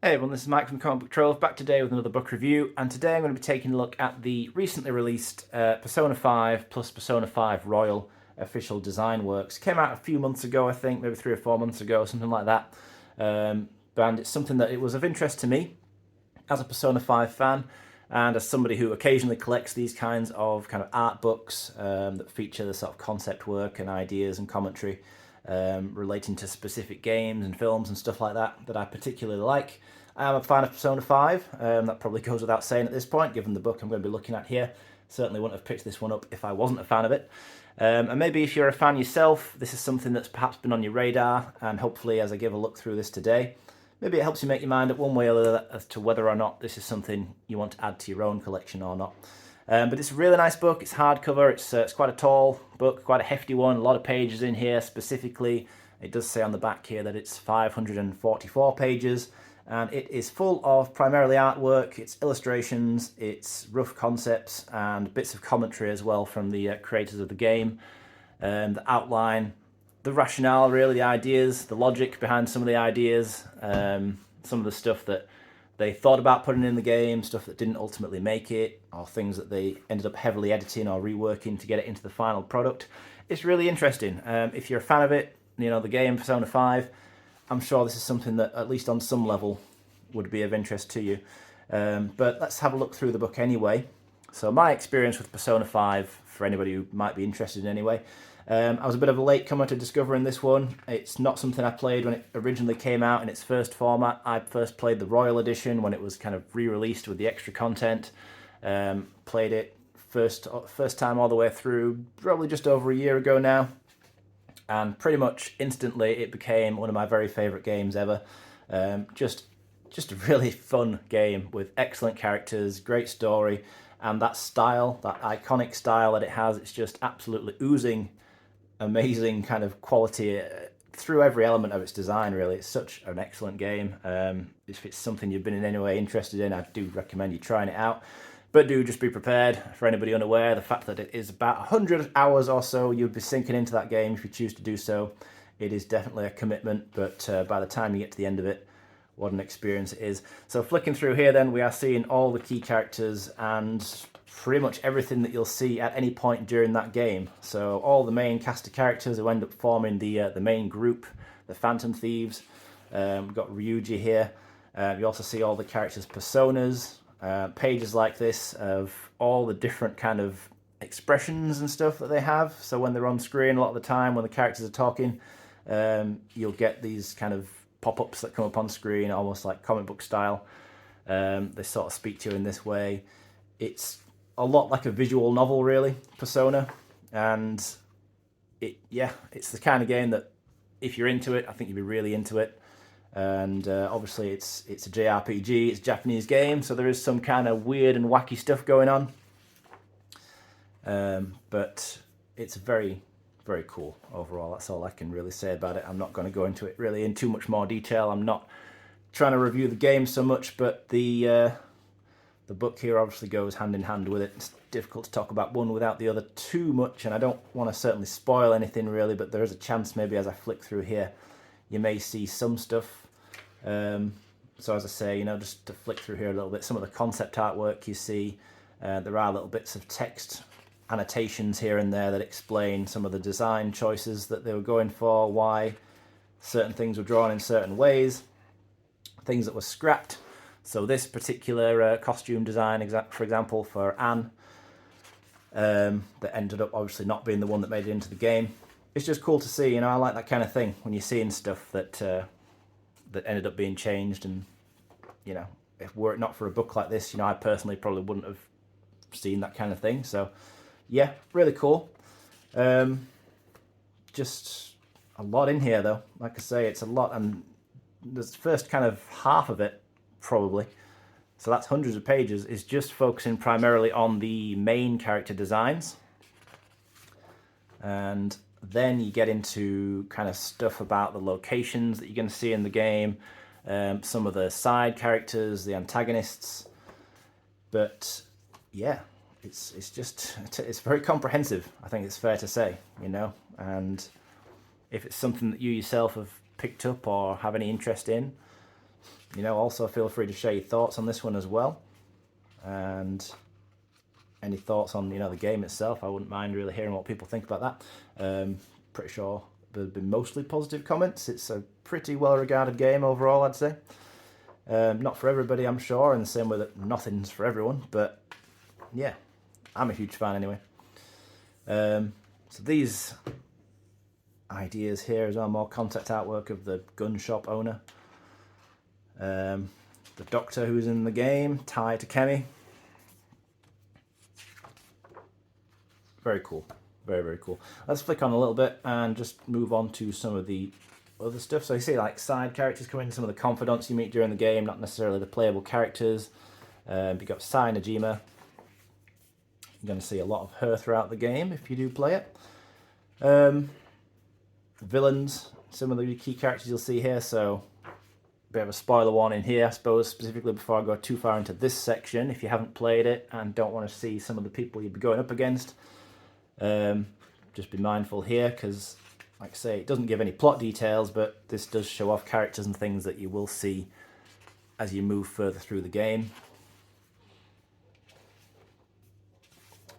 Hey everyone, this is Mike from the Comic Book Trove, back today with another book review, and today I'm going to be taking a look at the recently released Persona 5 plus Persona 5 Royal official design works. Came out a few months ago, I think, maybe 3 or 4 months ago, something like that. And it's something that it was of interest to me as a Persona 5 fan, and as somebody who occasionally collects these kinds of kind of art books that feature the sort of concept work and ideas and commentary relating to specific games and films and stuff like that that I particularly like. I'm a fan of Persona 5, that probably goes without saying at this point, given the book I'm going to be looking at here. Certainly wouldn't have picked this one up if I wasn't a fan of it. And maybe if you're a fan yourself, this is something that's perhaps been on your radar, and hopefully as I give a look through this today, maybe it helps you make your mind up one way or the other as to whether or not this is something you want to add to your own collection or not. But it's a really nice book. It's hardcover. It's quite a tall book, quite a hefty one. A lot of pages in here. Specifically, it does say on the back here that it's 544 pages, and it is full of primarily artwork. It's illustrations, it's rough concepts, and bits of commentary as well from the creators of the game. The outline, the rationale, really, the ideas, the logic behind some of the ideas, some of the stuff that they thought about putting in the game, stuff that didn't ultimately make it, or things that they ended up heavily editing or reworking to get it into the final product. It's really interesting. If you're a fan of it, the game Persona 5, I'm sure this is something that, at least on some level, would be of interest to you. But let's have a look through the book anyway. So my experience with Persona 5, for anybody who might be interested in anyway, I was a bit of a latecomer to discovering this one. It's not something I played when it originally came out in its first format. I first played the Royal Edition when it was kind of re-released with the extra content. Played it first time all the way through, probably just over a year ago now. And pretty much instantly it became one of my very favourite games ever. Just a really fun game with excellent characters, great story, and that style, that iconic style that it has, it's just absolutely oozing amazing kind of quality through every element of its design, really. It's such an excellent game. If it's something you've been in any way interested in, I do recommend you trying it out. But do just be prepared, for anybody unaware, the fact that it is about 100 hours or so you'll be sinking into that game if you choose to do so. It is definitely a commitment, but by the time you get to the end of it, what an experience it is. So flicking through here then, we are seeing all the key characters and pretty much everything that you'll see at any point during that game. So all the main cast of characters who end up forming the main group, the Phantom Thieves. We've got Ryuji here. You also see all the characters' personas, pages like this of all the different kind of expressions and stuff that they have. So when they're on screen, a lot of the time when the characters are talking, you'll get these kind of pop-ups that come up on screen, almost like comic book style. They sort of speak to you in this way. It's a lot like a visual novel, really, Persona, and it's the kind of game that if you're into it, I think you'll be really into it. And obviously it's a JRPG, it's a Japanese game, so there is some kind of weird and wacky stuff going on. But it's very, very cool overall. That's all I can really say about it. I'm not going to go into it really in too much more detail. I'm not trying to review the game so much, but the book here obviously goes hand in hand with it. It's difficult to talk about one without the other too much, and I don't want to certainly spoil anything really, but there is a chance maybe as I flick through here you may see some stuff. So as I say, just to flick through here a little bit, some of the concept artwork you see, there are little bits of text annotations here and there that explain some of the design choices that they were going for, why certain things were drawn in certain ways, things that were scrapped. So this particular costume design, for example, for Anne, that ended up obviously not being the one that made it into the game. It's just cool to see, I like that kind of thing when you're seeing stuff that ended up being changed, and if were it not for a book like this, I personally probably wouldn't have seen that kind of thing. So yeah, really cool. Just a lot in here though. Like I say, it's a lot, and the first kind of half of it probably, so that's hundreds of pages, is just focusing primarily on the main character designs. And then you get into kind of stuff about the locations that you're going to see in the game, some of the side characters, the antagonists. But yeah, it's very comprehensive, I think it's fair to say, and if it's something that you yourself have picked up or have any interest in, Also feel free to share your thoughts on this one as well, and any thoughts on the game itself. I wouldn't mind really hearing what people think about that. Pretty sure there's been mostly positive comments. It's a pretty well regarded game overall, I'd say. Not for everybody, I'm sure, in the same way that nothing's for everyone, but yeah, I'm a huge fan anyway. So these ideas here is our more concept artwork of the gun shop owner. The doctor who's in the game, Ty Takemi. Very cool. Very, very cool. Let's flick on a little bit and just move on to some of the other stuff. So you see like side characters come in, some of the confidants you meet during the game, not necessarily the playable characters. You've got Sai Najima. You're going to see a lot of her throughout the game if you do play it. Villains, some of the key characters you'll see here, so a bit of a spoiler warning here, I suppose, specifically before I go too far into this section. If you haven't played it and don't want to see some of the people you'd be going up against, just be mindful here, because like I say, it doesn't give any plot details, but this does show off characters and things that you will see as you move further through the game.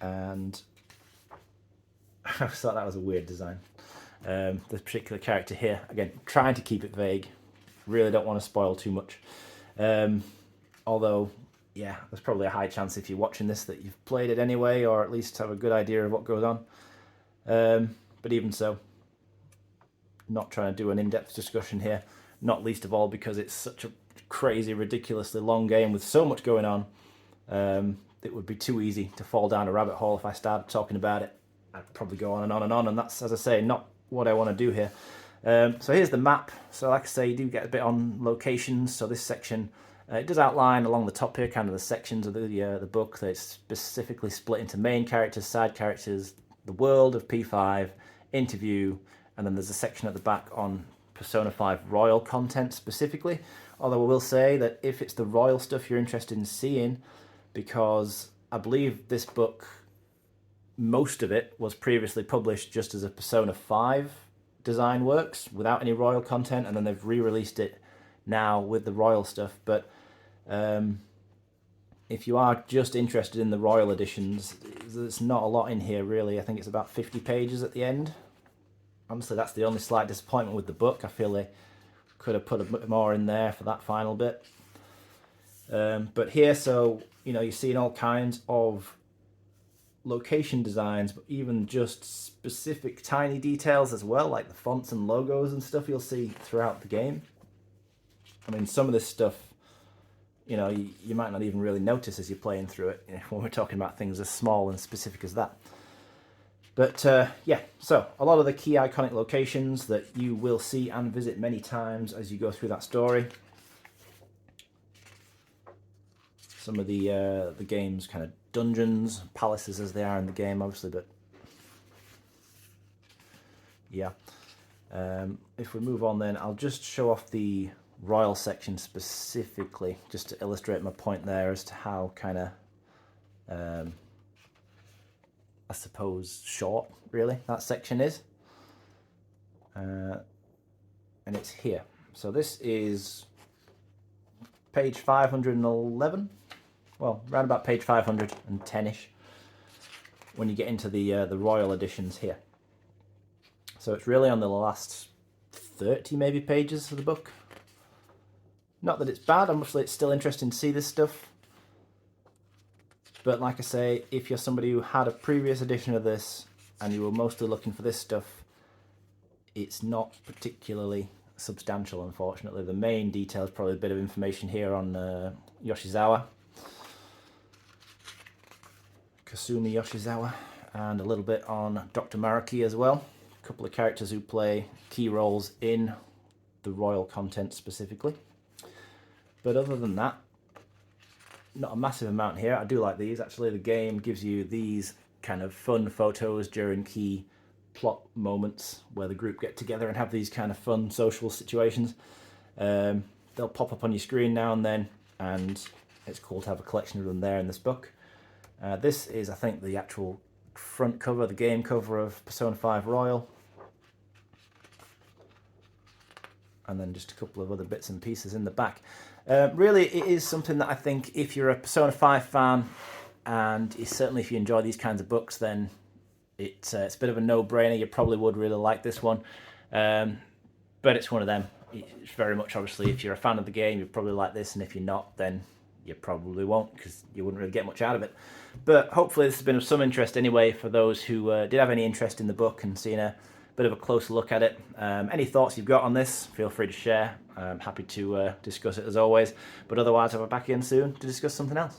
And I thought that was a weird design. This particular character here, again, trying to keep it vague. Really don't want to spoil too much. Although, yeah, there's probably a high chance if you're watching this that you've played it anyway, or at least have a good idea of what goes on. But even so, not trying to do an in-depth discussion here, not least of all because it's such a crazy, ridiculously long game with so much going on. It would be too easy to fall down a rabbit hole if I started talking about it. I'd probably go on and on and on, and that's, as I say, not what I want to do here. So here's the map. So like I say, you do get a bit on locations. So this section, it does outline along the top here kind of the sections of the book that's specifically split into main characters, side characters, the world of P5, interview, and then there's a section at the back on Persona 5 Royal content specifically. Although I will say that if it's the Royal stuff you're interested in seeing, because I believe this book, most of it was previously published just as a Persona 5 design works without any Royal content, and then they've re-released it now with the Royal stuff. But if you are just interested in the Royal editions, there's not a lot in here really. I think it's about 50 pages at the end. Honestly, that's the only slight disappointment with the book. I feel they could have put a bit more in there for that final bit. But here, so you're seeing all kinds of location designs, but even just specific tiny details as well, like the fonts and logos and stuff you'll see throughout the game. I mean, some of this stuff, you might not even really notice as you're playing through it, when we're talking about things as small and specific as that. But yeah, so a lot of the key iconic locations that you will see and visit many times as you go through that story. Some of the game's kind of dungeons, palaces as they are in the game, obviously, but yeah. If we move on then, I'll just show off the Royal section specifically, just to illustrate my point there as to how kind of, I suppose, short, really, that section is. And it's here. So this is page 511. Well, around about page 510-ish when you get into the Royal editions here. So it's really on the last 30 maybe pages of the book. Not that it's bad, obviously it's still interesting to see this stuff. But like I say, if you're somebody who had a previous edition of this and you were mostly looking for this stuff, it's not particularly substantial, unfortunately. The main detail is probably a bit of information here on Yoshizawa. Kasumi Yoshizawa, and a little bit on Dr. Maruki as well. A couple of characters who play key roles in the Royal content specifically. But other than that, not a massive amount here. I do like these, actually. The game gives you these kind of fun photos during key plot moments where the group get together and have these kind of fun social situations. They'll pop up on your screen now and then, and it's cool to have a collection of them there in this book. This is, I think, the actual front cover, the game cover of Persona 5 Royal. and then just a couple of other bits and pieces in the back. Really, it is something that I think if you're a Persona 5 fan, and certainly if you enjoy these kinds of books, then it's a bit of a no-brainer. You probably would really like this one. But it's one of them. It's very much, obviously, if you're a fan of the game, you'd probably like this, and if you're not, then you probably won't, because you wouldn't really get much out of it. But hopefully this has been of some interest anyway for those who did have any interest in the book and seeing a bit of a closer look at it. Any thoughts you've got on this, feel free to share. I'm happy to discuss it as always. But otherwise, I'll be back again soon to discuss something else.